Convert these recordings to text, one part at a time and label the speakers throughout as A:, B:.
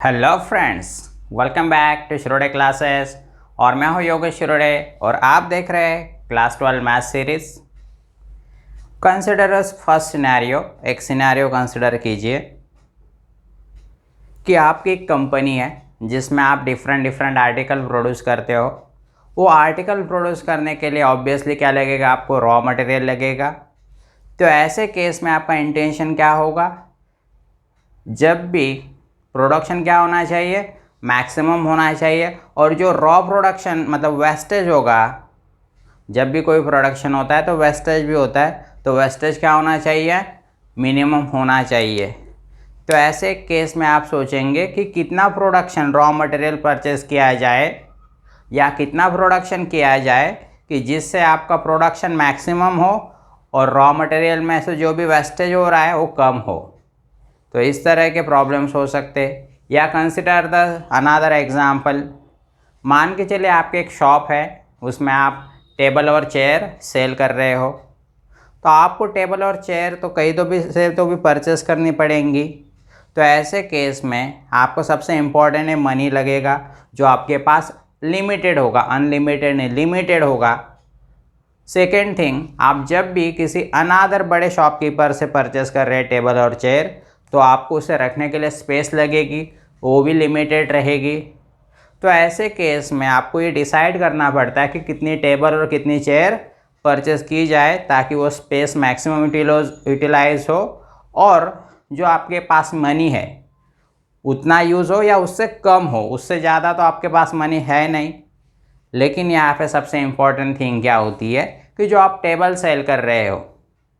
A: Hello friends, welcome back to Shirode classes. और मैं हूं योगेश शिरोडे और आप देख रहे हैं क्लास 12 मैथ सीरीज। कंसिडर अस फर्स्ट सिनेरियो। एक सिनेरियो कंसिडर कीजिए कि आपकी एक कंपनी है जिसमें आप डिफरेंट आर्टिकल प्रोड्यूस करते हो। वो आर्टिकल प्रोड्यूस करने के लिए ऑब्वियसली क्या लगेगा, आपको रॉ मटेरियल लगेगा। तो ऐसे केस में आपका इंटेंशन क्या होगा, जब भी प्रोडक्शन क्या होना चाहिए, मैक्सिमम होना चाहिए। और जो रॉ प्रोडक्शन मतलब वेस्टेज होगा, जब भी कोई प्रोडक्शन होता है तो वेस्टेज भी होता है, तो वेस्टेज क्या होना चाहिए, मिनिमम होना चाहिए। तो ऐसे केस में आप सोचेंगे कि कितना प्रोडक्शन रॉ मटेरियल परचेज किया जाए या कितना प्रोडक्शन किया जाए कि जिससे आपका प्रोडक्शन मैक्सिमम हो और रॉ मटेरियल में से जो भी वेस्टेज हो रहा है वो कम हो। तो इस तरह के प्रॉब्लम्स हो सकते। या कंसिडर द अनदर एग्जाम्पल। मान के चलिए आपकी एक शॉप है, उसमें आप टेबल और चेयर सेल कर रहे हो। तो आपको टेबल और चेयर तो कहीं तो भी परचेस करनी पड़ेंगी। तो ऐसे केस में आपको सबसे इम्पोर्टेंट है मनी लगेगा, जो आपके पास लिमिटेड होगा, अनलिमिटेड नहीं लिमिटेड होगा। सेकेंड थिंग, आप जब भी किसी अनादर बड़े शॉपकीपर से परचेस कर रहे हैं टेबल और चेयर, तो आपको उसे रखने के लिए स्पेस लगेगी, वो भी लिमिटेड रहेगी। तो ऐसे केस में आपको ये डिसाइड करना पड़ता है कि कितनी टेबल और कितनी चेयर परचेस की जाए ताकि वो स्पेस मैक्सिमम यूटिलाइज हो और जो आपके पास मनी है उतना यूज़ हो या उससे कम हो। उससे ज़्यादा तो आपके पास मनी है नहीं। लेकिन यहाँ पे सबसे इम्पॉर्टेंट थिंग क्या होती है कि जो आप टेबल सेल कर रहे हो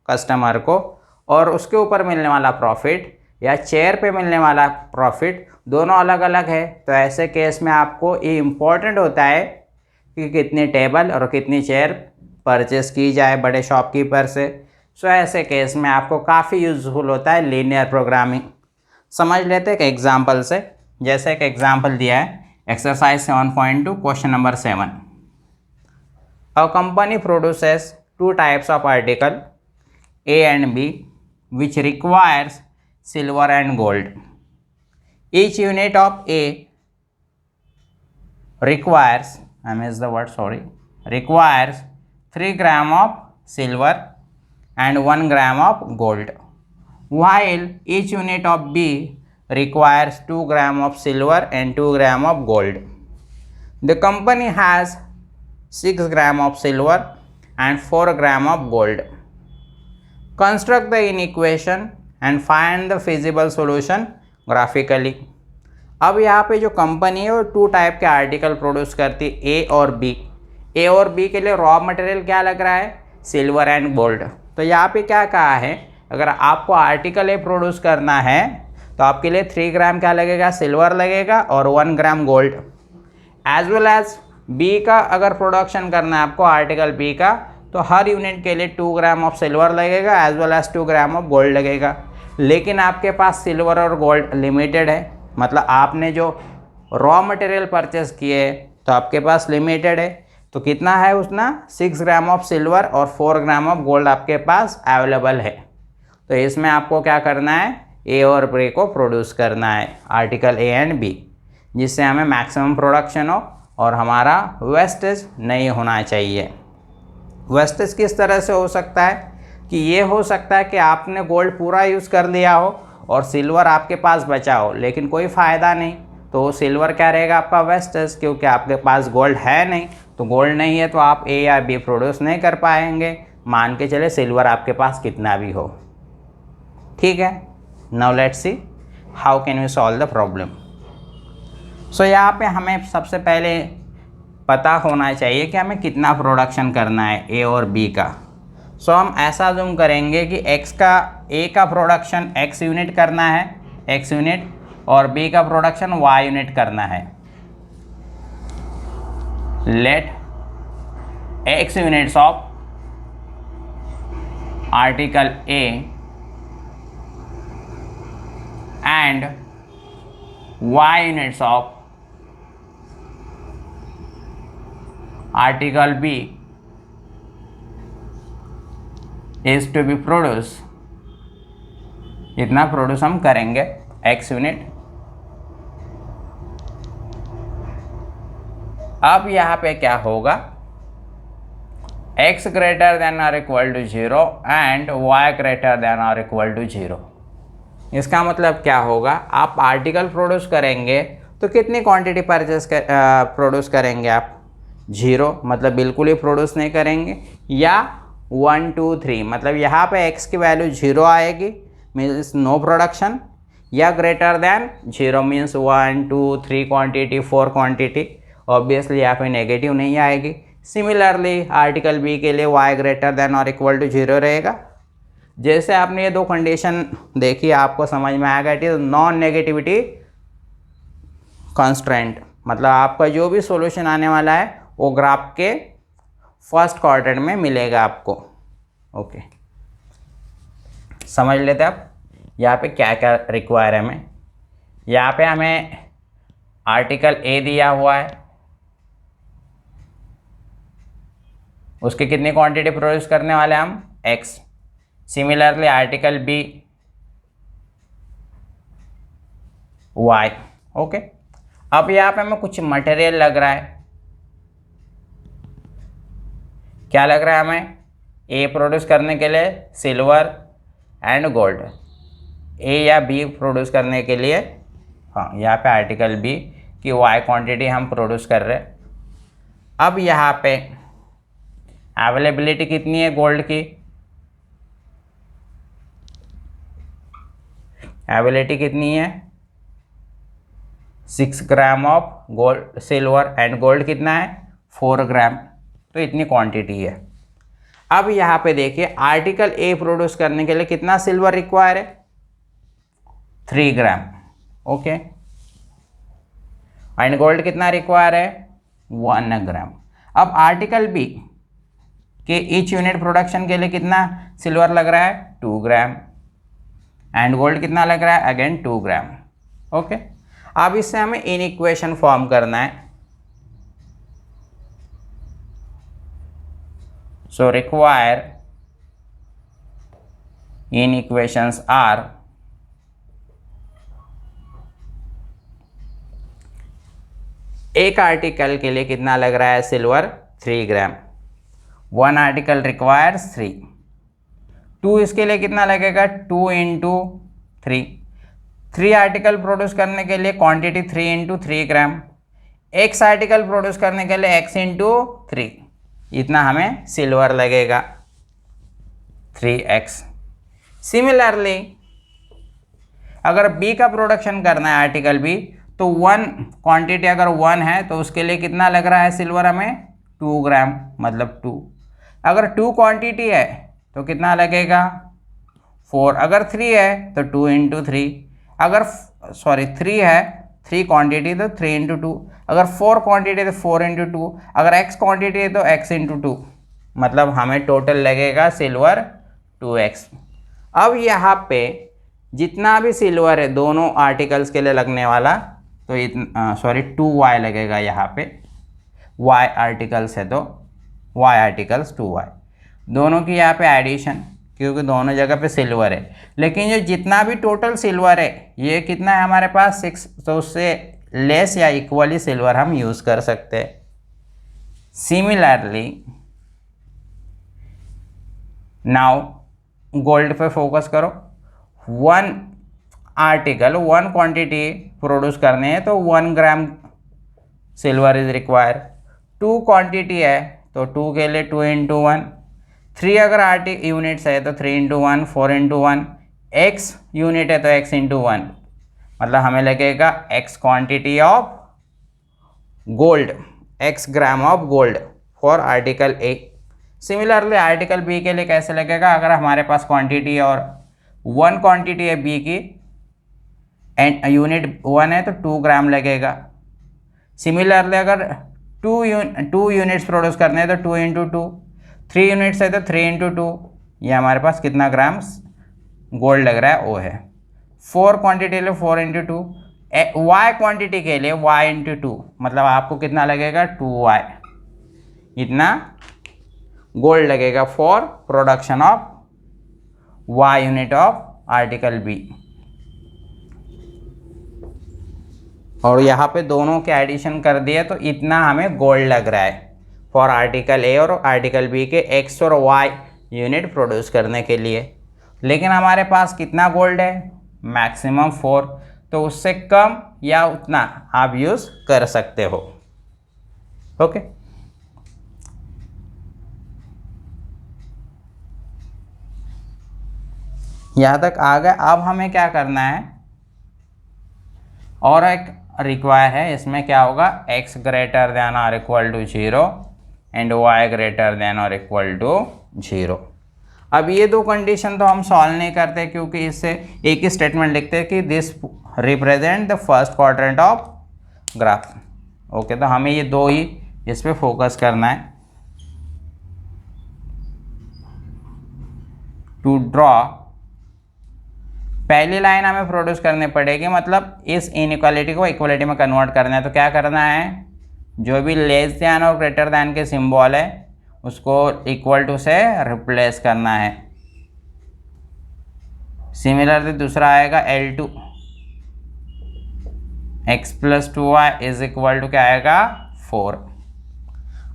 A: कस्टमर को और उसके ऊपर मिलने वाला प्रॉफिट या चेयर पे मिलने वाला प्रॉफिट दोनों अलग अलग है। तो ऐसे केस में आपको ये इम्पॉर्टेंट होता है कि कितनी टेबल और कितनी चेयर परचेस की जाए बड़े शॉपकीपर से। सो ऐसे केस में आपको काफ़ी यूज़फुल होता है लीनियर प्रोग्रामिंग। समझ लेते हैं एक एग्जाम्पल से। जैसे एक एग्जाम्पल दिया है, exercise 7.2 question number 7। A company produces two types of article A and B which requires silver and gold. Each unit of A requires, I missed the word, sorry, requires 3 gram of silver and 1 gram of gold, while each unit of B requires 2 gram of silver and 2 gram of gold. The company has 6 gram of silver and 4 gram of gold. Construct the inequation and find the feasible solution graphically. अब यहाँ पे जो company है वो 2 type के article produce करती है, ए और बी। ए और बी के लिए रॉ मटेरियल क्या लग रहा है, सिल्वर एंड गोल्ड। तो यहाँ पे क्या कहा है, अगर आपको आर्टिकल ए प्रोड्यूस करना है तो आपके लिए 3 ग्राम क्या लगेगा, सिल्वर लगेगा और 1 gram gold. As well as B का अगर प्रोडक्शन करना है आपको आर्टिकल बी का, तो हर यूनिट के लिए 2 ग्राम ऑफ सिल्वर लगेगा as well as 2 gram of gold लगेगा। लेकिन आपके पास सिल्वर और गोल्ड लिमिटेड है, मतलब आपने जो रॉ मटेरियल परचेस किए तो आपके पास लिमिटेड है। तो कितना है उतना, 6 ग्राम ऑफ सिल्वर और 4 ग्राम ऑफ गोल्ड आपके पास अवेलेबल है। तो इसमें आपको क्या करना है, ए और बी को प्रोड्यूस करना है, आर्टिकल ए एंड बी, जिससे हमें मैक्सिमम प्रोडक्शन हो और हमारा वेस्टेज नहीं होना चाहिए। वेस्टेज किस तरह से हो सकता है कि ये हो सकता है कि आपने गोल्ड पूरा यूज़ कर लिया हो और सिल्वर आपके पास बचा हो, लेकिन कोई फ़ायदा नहीं, तो सिल्वर क्या रहेगा आपका वेस्टेज, क्योंकि आपके पास गोल्ड है नहीं। तो गोल्ड नहीं है तो आप ए या बी प्रोड्यूस नहीं कर पाएंगे, मान के चले सिल्वर आपके पास कितना भी हो। ठीक है, now let's see how can we solve the problem. So यहाँ पे हमें सबसे पहले पता होना चाहिए कि हमें कितना प्रोडक्शन करना है ए और बी का। सो हम ऐसा जूम करेंगे कि ए का प्रोडक्शन x यूनिट करना है, x यूनिट, और बी का प्रोडक्शन y यूनिट करना है। Let x units of article A and y units of article B is to be produce. इतना प्रोड्यूस हम करेंगे x यूनिट अब यहाँ पे क्या होगा, x ग्रेटर देन और equal to 0 and y greater than और इक्वल टू 0। इसका मतलब क्या होगा, आप आर्टिकल प्रोड्यूस करेंगे तो कितनी क्वांटिटी प्रोड्यूस करेंगे आप, 0 मतलब बिल्कुल ही प्रोड्यूस नहीं करेंगे, या 1 2 3 मतलब यहाँ पे x की वैल्यू 0 आएगी मीन्स नो प्रोडक्शन, या greater than 0 means 1 2 3 quantity 4 quantity, obviously यहाँ पे नेगेटिव नहीं आएगी। सिमिलरली आर्टिकल बी के लिए y ग्रेटर देन और इक्वल टू 0 रहेगा। जैसे आपने ये दो कंडीशन देखी आपको समझ में आएगा, it is non negativity constraint, मतलब आपका जो भी सॉल्यूशन आने वाला है वो ग्राफ के फर्स्ट क्वाड्रेंट में मिलेगा आपको। ओके, समझ लेते हैं आप यहाँ पे क्या क्या रिक्वायर है हमें। यहाँ पे हमें आर्टिकल ए दिया हुआ है, उसकी कितनी क्वांटिटी प्रोड्यूस करने वाले हैं हम, x। Similarly article B y। Okay, अब यहाँ पे हमें कुछ मटेरियल लग रहा है, क्या लग रहा है हमें, ए प्रोड्यूस करने के लिए सिल्वर एंड गोल्ड, ए या बी प्रोड्यूस करने के लिए, हाँ यहाँ पे आर्टिकल बी की y क्वांटिटी हम प्रोड्यूस कर रहे हैं। अब यहाँ पे अवेलेबिलिटी कितनी है गोल्ड की, अवेलेबिलिटी कितनी है 6 ग्राम of gold silver and gold कितना है 4 ग्राम, तो इतनी क्वांटिटी है। अब यहाँ पे देखिए आर्टिकल ए प्रोड्यूस करने के लिए कितना सिल्वर रिक्वायर है, 3 ग्राम। ओके, एंड गोल्ड कितना रिक्वायर है 1 ग्राम। अब आर्टिकल बी के ईच यूनिट प्रोडक्शन के लिए कितना सिल्वर लग रहा है 2 ग्राम एंड गोल्ड कितना लग रहा है अगेन 2 ग्राम। ओके, अब इससे हमें इन इक्वेशन फॉर्म करना है। सो रिक्वायर इन इक्वेशंस आर एक आर्टिकल के लिए कितना लग रहा है सिल्वर 3 ग्राम, 1 आर्टिकल रिक्वायर्स 3, 2 इसके लिए कितना लगेगा 2 इंटू 3, 3 आर्टिकल प्रोड्यूस करने के लिए क्वांटिटी 3 इंटू 3 ग्राम, x आर्टिकल प्रोड्यूस करने के लिए x इंटू 3, इतना हमें सिल्वर लगेगा 3x। सिमिलरली अगर b का प्रोडक्शन करना है आर्टिकल b तो 1 क्वांटिटी अगर 1 है तो उसके लिए कितना लग रहा है सिल्वर हमें 2 ग्राम मतलब 2। अगर 2 क्वांटिटी है तो कितना लगेगा 4, अगर 3 है तो 2 इंटू 3, अगर 3 है 3 क्वांटिटी तो 3 इंटू 2, अगर 4 क्वांटिटी है तो 4 इंटू 2, अगर x क्वांटिटी है तो x इंटू 2, मतलब हमें टोटल लगेगा सिल्वर 2x। अब यहाँ पे जितना भी सिल्वर है दोनों आर्टिकल्स के लिए लगने वाला तो इतना 2y लगेगा, यहाँ पे y आर्टिकल्स है तो y आर्टिकल्स 2y, दोनों की यहाँ पे एडिशन क्योंकि दोनों जगह पे सिल्वर है। लेकिन जो जितना भी टोटल सिल्वर है ये कितना है हमारे पास 6, तो उससे लेस या इक्वली सिल्वर हम यूज़ कर सकते हैं। सिमिलरली नाउ गोल्ड पे फोकस करो, 1 आर्टिकल 1 क्वांटिटी प्रोड्यूस करने हैं तो 1 ग्राम सिल्वर इज रिक्वायर, 2 क्वांटिटी है तो 2 के लिए 2 इंटू 1, 3 अगर यूनिट्स है तो 3 इंटू 1, 4 इंटू 1, x यूनिट है तो x इंटू 1, मतलब हमें लगेगा x quantity of gold, x gram of gold for article A. Similarly article B के लिए कैसे लगेगा, अगर हमारे पास क्वांटिटी और 1 क्वांटिटी है बी की एंड यूनिट 1 है तो 2 ग्राम लगेगा। सिमिलरली अगर 2 यूनिट्स प्रोड्यूस करने हैं तो 2 इंटू 2, 3 यूनिट्स है तो 3 इंटू 2, ये हमारे पास कितना ग्राम्स गोल्ड लग रहा है वो है। 4 क्वांटिटी के लिए 4 इंटू 2, y क्वांटिटी के लिए y इंटू 2, मतलब आपको कितना लगेगा 2y, इतना गोल्ड लगेगा for production of y unit of article B. और यहाँ पे दोनों के एडिशन कर दिए तो इतना हमें गोल्ड लग रहा है फॉर आर्टिकल ए और आर्टिकल बी के एक्स और वाई यूनिट प्रोड्यूस करने के लिए। लेकिन हमारे पास कितना गोल्ड है, मैक्सिमम 4, तो उससे कम या उतना आप यूज़ कर सकते हो। ओके, यहाँ तक आ गए। अब हमें क्या करना है, और एक रिक्वायर है, इसमें क्या होगा, x ग्रेटर देन और equal to 0 and y greater than और इक्वल टू 0। अब ये दो कंडीशन तो हम सॉल्व नहीं करते, क्योंकि इससे एक ही स्टेटमेंट लिखते हैं कि this represent the first quadrant of graph. Okay, तो हमें ये दो ही इस पे फोकस करना है। टू ड्रॉ, पहली लाइन हमें प्रोड्यूस करनी पड़ेगी, मतलब इस इनइक्वालिटी को इक्वलिटी में कन्वर्ट करना है। तो क्या करना है, जो भी लेस दैन और ग्रेटर दैन के सिंबल है उसको इक्वल टू से रिप्लेस करना है। सिमिलरली दूसरा आएगा L2, x plus 2y is equal to क्या आएगा, 4।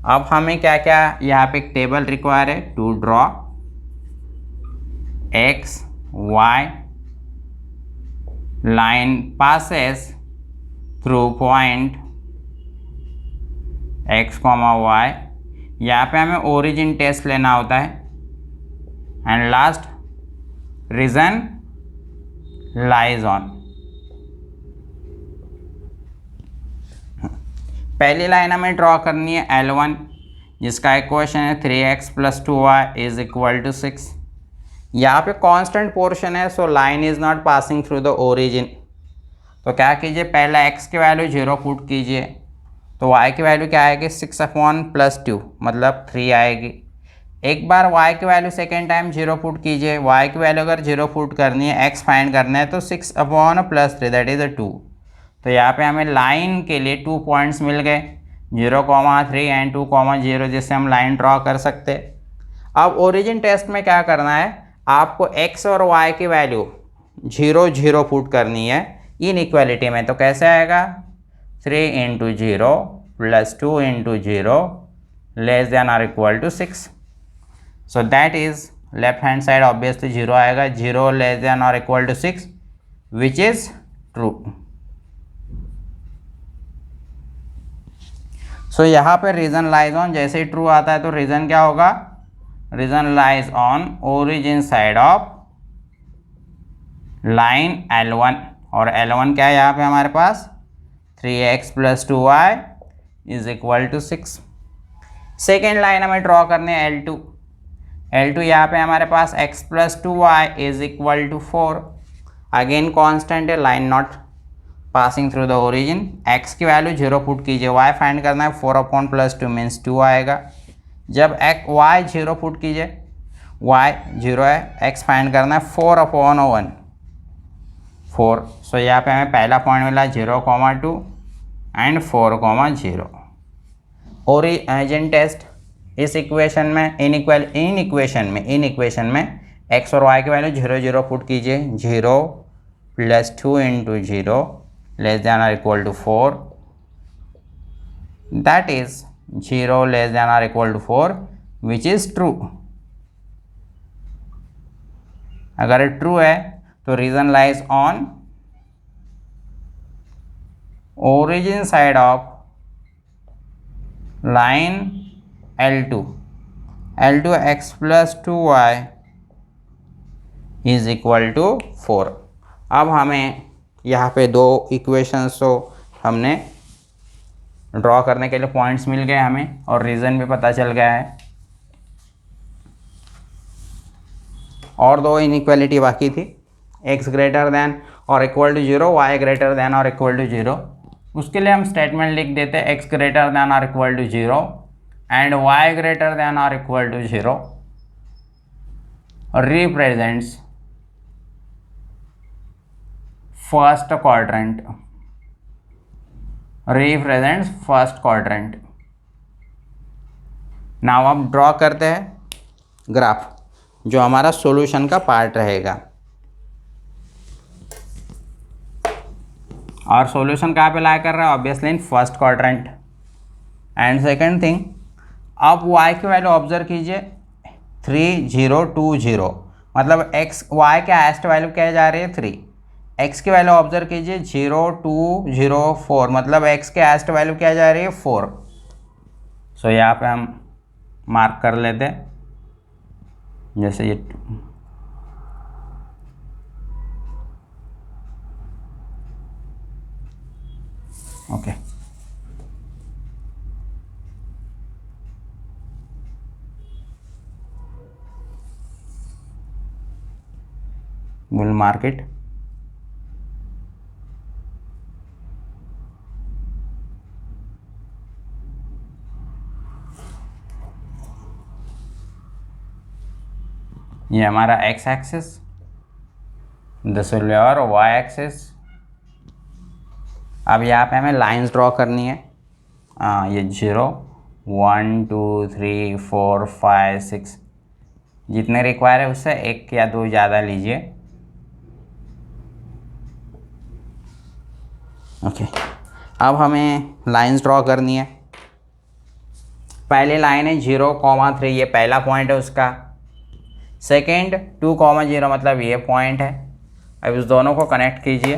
A: अब हमें क्या क्या यहाँ पे एक टेबल रिक्वायर है, to draw x y line passes through point x, y। यहाँ पे हमें ओरिजिन टेस्ट लेना होता है। And last reason lies on. पहली लाइन हमें ड्रॉ करनी है L1, जिसका इक्वेशन है 3x plus 2y is equal to 6। यहाँ पे कांस्टेंट पोर्शन है, so line is not passing through the origin. तो क्या कीजिए, पहला x की वैल्यू 0 पुट कीजिए, तो y की वैल्यू क्या आएगी, 6/+2 मतलब 3 आएगी। एक बार y की वैल्यू सेकेंड टाइम 0 पुट कीजिए, y की वैल्यू अगर 0 पुट करनी है, x फाइंड करना है, तो 6/+3 दैट इज 2। तो यहाँ पे हमें लाइन के लिए 2 पॉइंट्स मिल गए, 0,3 एंड 2,0, जिससे हम लाइन ड्रॉ कर सकते। अब ओरिजिन टेस्ट में क्या करना है, आपको x और y की वैल्यू 0, 0 पुट करनी है इनइक्वालिटी में। तो कैसे आएगा, 3 × 0 + 2 × 0 लेस देन और equal to 6। So that is left hand side obviously 0 आएगा, 0 लेस देन और equal to 6 which is true. So यहाँ पे रीजन लाइज ऑन, जैसे ही ट्रू आता है तो रीजन क्या होगा, region lies on origin side of line L1। और L1 क्या है यहाँ पे हमारे पास, 3x plus 2y is equal to 6। Second line हमें ड्रॉ करने हैं L2। L2 यहाँ पे हमारे पास x plus 2y is equal to 4। Again constant है, line not passing through the origin. x की वैल्यू 0 पुट कीजिए, y फाइंड करना है, 4/+2 मीन्स 2 आएगा। जब y 0 पुट कीजिए, y 0 है, x फाइंड करना है 4/1 4। सो यहाँ पे हमें पहला पॉइंट मिला 0,2 एंड 4,0। ओरिजिन टेस्ट इस इक्वेशन में इन इक्वेशन में x और y की वैल्यू 0, 0 पुट कीजिए, 0 + 2 × 0 लेस देन और equal to 4, that is 0 less than और equal to 4 which is true. अगर ट्रू है तो region lies on origin side of line L2 x plus 2y is equal to 4। अब हमें यहाँ पे दो इक्वेशंस तो हमने ड्रॉ करने के लिए पॉइंट्स मिल गए हमें, और रीज़न भी पता चल गया है। और दो इनइक्वालिटी बाकी थी, x ग्रेटर दैन और equal to 0, y greater than और इक्वल टू 0। उसके लिए हम स्टेटमेंट लिख देते हैं, x ग्रेटर दैन और equal to 0 and y greater than और equal to 0 represents first quadrant. Now अब ड्रॉ करते हैं ग्राफ, जो हमारा सॉल्यूशन का पार्ट रहेगा। और सॉल्यूशन कहाँ पे लाई कर रहा है, obviously in first quadrant. And second thing, आप y की वैल्यू ऑब्जर्व कीजिए 3 0 2 0, मतलब x y के हाईएस्ट वैल्यू क्या जा रही है 3। x की वैल्यू ऑब्जर्व कीजिए 0 2 0 4, मतलब x के हाईएस्ट वैल्यू क्या जा रही है 4। सो यहाँ पे हम मार्क कर लेते हैं, जैसे ये ओके। we'll mark it। ये हमारा x axis, this will be और y एक्सिस। अब यहाँ पे हमें लाइंस ड्रॉ करनी है। ये 0 1 2 3 4 5 6 जितने रिक्वायर है उससे एक या दो ज़्यादा लीजिए। ओके, अब हमें लाइंस ड्रॉ करनी है। पहली लाइन है 0,3, ये पहला पॉइंट है उसका। सेकेंड 2,0 मतलब ये पॉइंट है। अब इस दोनों को कनेक्ट कीजिए।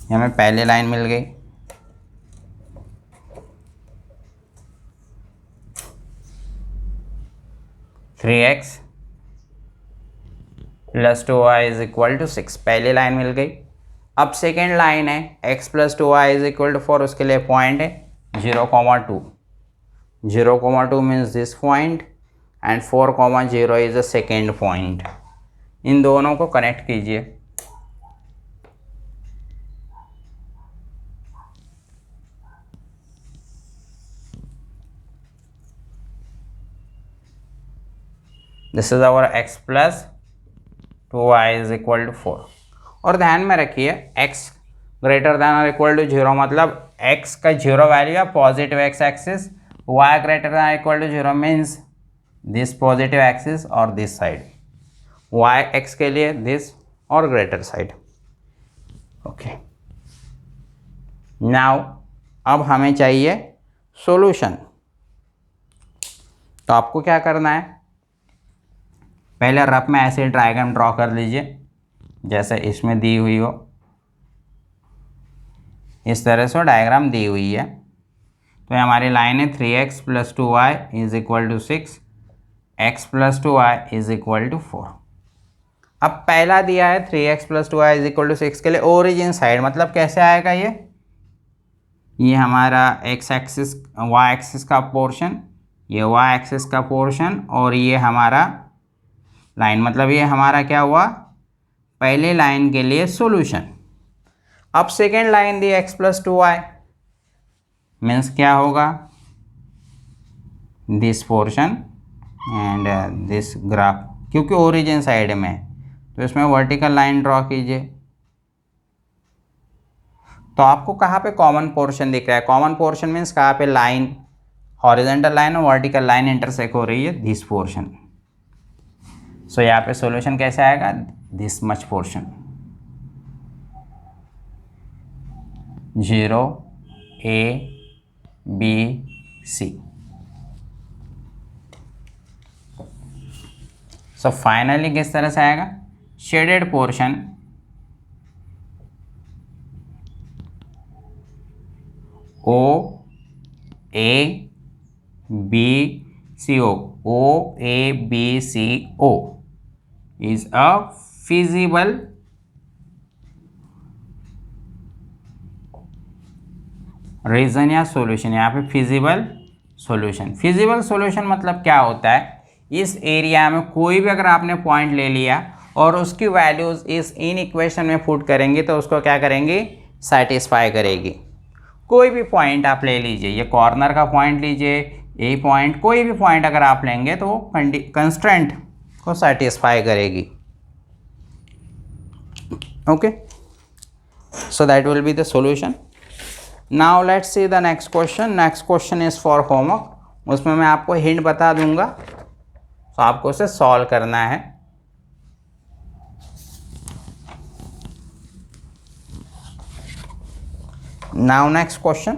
A: हमें पहली लाइन मिल गई। Three x plus 2y is equal to 6, पहली लाइन मिल गई। अब सेकेंड लाइन है x plus 2y is equal to 4, उसके लिए पॉइंट है 0,2। 0,2 means this point and 4,0 is the second point. इन दोनों को कनेक्ट कीजिए। This is our x plus 2y is equal to 4। और ध्यान में रखिए x ग्रेटर देन और इक्वल टू 0 मतलब x का 0 वैल्यू है positive x axis, y greater than equal to 0 means this positive axis और दिस साइड, y x के लिए दिस और ग्रेटर साइड। ओके, नाउ अब हमें चाहिए सॉल्यूशन। तो आपको क्या करना है, पहले रफ में ऐसे डायग्राम ड्रॉ कर लीजिए जैसे इसमें दी हुई हो। इस तरह से डायग्राम दी हुई है। तो हमारी लाइन है 3x plus 2y is equal to 6, x plus 2y is equal to 4। अब पहला दिया है 3x plus 2y is equal to 6 के लिए ओरिजिन साइड, मतलब कैसे आएगा ये हमारा x एक्सिस y एक्सिस का पोर्शन, ये y एक्सिस का पोर्शन और ये हमारा लाइन, मतलब ये हमारा क्या हुआ पहले लाइन के लिए सॉल्यूशन। अब सेकेंड लाइन दी x प्लस 2y मीन्स क्या होगा this portion and this graph, क्योंकि ओरिजिन साइड में तो इसमें वर्टिकल लाइन ड्रॉ कीजिए। तो आपको कहाँ पे कॉमन पोर्शन दिख रहा है, कॉमन पोर्शन मीन्स कहाँ पे लाइन हॉरिजॉन्टल लाइन और वर्टिकल लाइन इंटरसेक्ट हो रही है, दिस पोर्शन। सो यहाँ पे सॉल्यूशन कैसे आएगा, this much portion 0 A B C। So finally किस तरह से आएगा, shaded portion O A B C O, O A B C O is a feasible region या सॉल्यूशन। यहाँ पे फिजिबल सॉल्यूशन, फिजिबल सॉल्यूशन मतलब क्या होता है, इस एरिया में कोई भी अगर आपने पॉइंट ले लिया और उसकी वैल्यूज इस इन इक्वेशन में पुट करेंगे तो उसको क्या करेंगे, सेटिस्फाई करेगी। कोई भी पॉइंट आप ले लीजिए, ये कॉर्नर का पॉइंट लीजिए, ए पॉइंट, कोई भी पॉइंट अगर आप लेंगे तो वो कंस्ट्रेंट को सेटिस्फाई करेगी। Okay, so that will be the solution. Now let's see the next question. Next question is for homework, उसमें मैं आपको हिंट बता दूंगा, तो आपको उसे सॉल्व करना है। नाउ नेक्स्ट क्वेश्चन,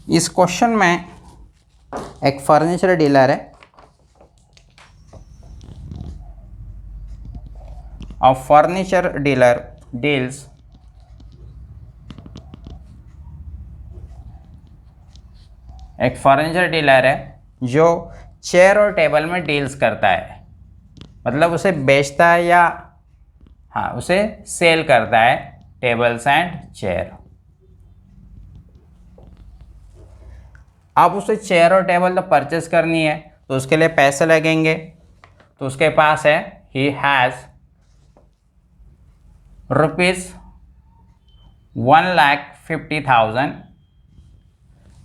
A: इस क्वेश्चन में एक फर्नीचर डीलर है और फर्नीचर डीलर डील्स एक फर्नीचर डीलर है जो चेयर और टेबल में डील्स करता है, मतलब उसे बेचता है या हाँ उसे सेल करता है टेबल्स एंड चेयर। अब उसे चेयर और टेबल तो परचेस करनी है तो उसके लिए पैसे लगेंगे, तो उसके पास है ही हैज़ ₹1,50,000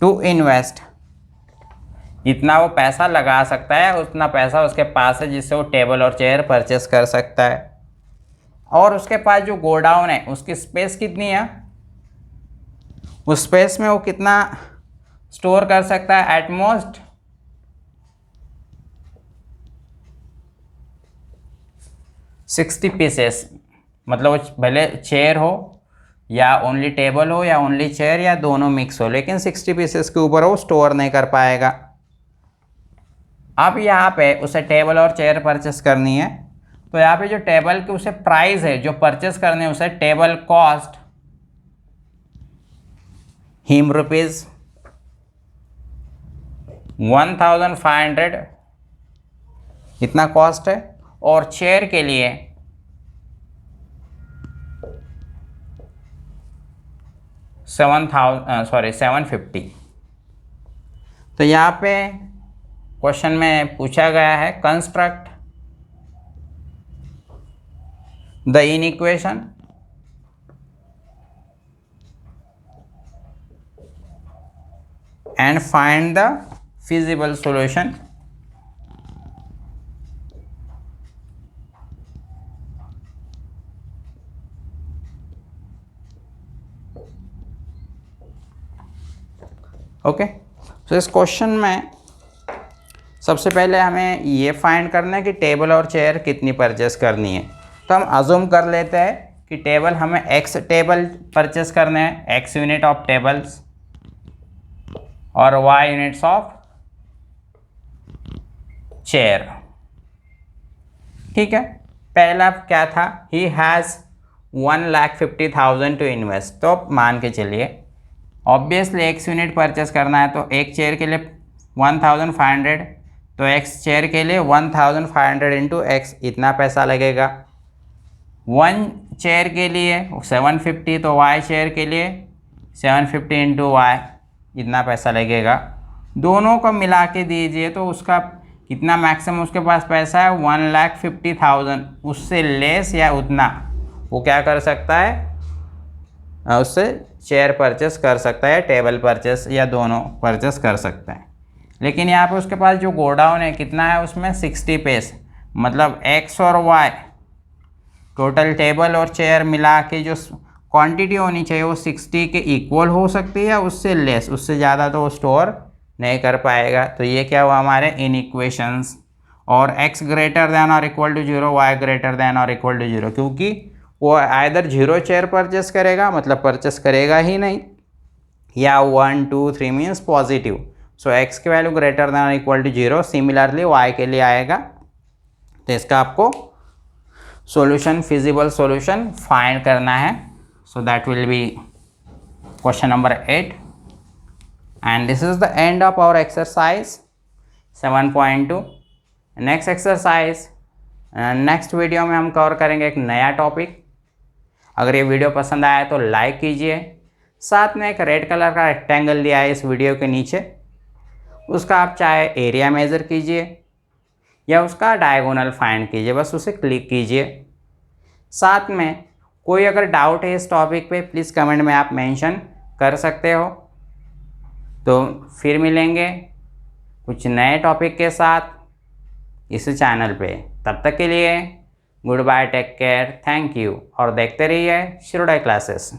A: टू इन्वेस्ट। इतना वो पैसा लगा सकता है, उतना पैसा उसके पास है जिससे वो टेबल और चेयर परचेस कर सकता है। और उसके पास जो गोडाउन है उसकी स्पेस कितनी है, उस स्पेस में वो कितना स्टोर कर सकता है, एटमोस्ट 60 पीसेस, मतलब भले चेयर हो या ओनली टेबल हो या ओनली चेयर या दोनों मिक्स हो, लेकिन 60 पीसेस के ऊपर वो स्टोर नहीं कर पाएगा। अब यहाँ पे उसे टेबल और चेयर परचेस करनी है, तो यहाँ पे जो टेबल की उसे प्राइस है जो परचेस करनी है उसे टेबल कॉस्ट हिम ₹1,500 इतना कॉस्ट है, और चेयर के लिए 750। तो यहाँ पे क्वेश्चन में पूछा गया है construct the inequation and find the feasible solution okay. तो इस क्वेश्चन में सबसे पहले हमें ये फाइंड करना है कि टेबल और चेयर कितनी परचेस करनी है। तो हम अज्यूम कर लेते हैं कि टेबल हमें x टेबल परचेस करने हैं, x यूनिट ऑफ टेबल्स और y यूनिट्स ऑफ चेयर। ठीक है, पहला क्या था, ही हैज़ 1,50,000 टू इन्वेस्ट। तो मान के चलिए ऑब्वियसली x यूनिट परचेस करना है तो एक चेयर के लिए 1,500, तो x चेयर के लिए 1,500 इंटू x इतना पैसा लगेगा। 1 चेयर के लिए 750, तो y चेयर के लिए 750 इंटू y इतना पैसा लगेगा। दोनों को मिला के दीजिए तो उसका कितना मैक्सिमम उसके पास पैसा है 1,50,000, उससे लेस या उतना वो क्या कर सकता है, उससे चेयर परचेस कर सकता है, टेबल परचेस या दोनों परचेस कर सकता है। लेकिन यहाँ पे उसके पास जो गोडाउन है कितना है, उसमें 60 पीस, मतलब x और y टोटल टेबल और चेयर मिला के जो क्वांटिटी होनी चाहिए वो 60 के इक्वल हो सकती है या उससे लेस, उससे ज़्यादा तो वो स्टोर नहीं कर पाएगा। तो ये क्या हुआ हमारे इन इक्वेशंस, और x ग्रेटर देन और equal to 0, y greater than और इक्वल टू 0, क्योंकि वो आइदर 0 चेयर परचेस करेगा मतलब परचेस करेगा ही नहीं, या 1 2 3 मीन्स पॉजिटिव। सो x की वैल्यू ग्रेटर देन और इक्वल टू 0, सिमिलरली y के लिए आएगा। तो इसका आपको सॉल्यूशन, फिजिबल सॉल्यूशन फाइंड करना है। So that will be question number 8 and this is the end of our exercise 7.2। Next exercise next video में हम कवर करेंगे एक नया टॉपिक। अगर ये वीडियो पसंद आया तो लाइक कीजिए, साथ में एक रेड कलर का रेक्टेंगल दिया है इस वीडियो के नीचे, उसका आप चाहे एरिया मेज़र कीजिए या उसका डायगोनल फाइंड कीजिए, बस उसे क्लिक कीजिए। साथ में कोई अगर डाउट है इस टॉपिक पे प्लीज़ कमेंट में आप मेंशन कर सकते हो। तो फिर मिलेंगे कुछ नए टॉपिक के साथ इस चैनल पे, तब तक के लिए goodbye, take care, thank you, और देखते रहिए शिरोडा क्लासेस।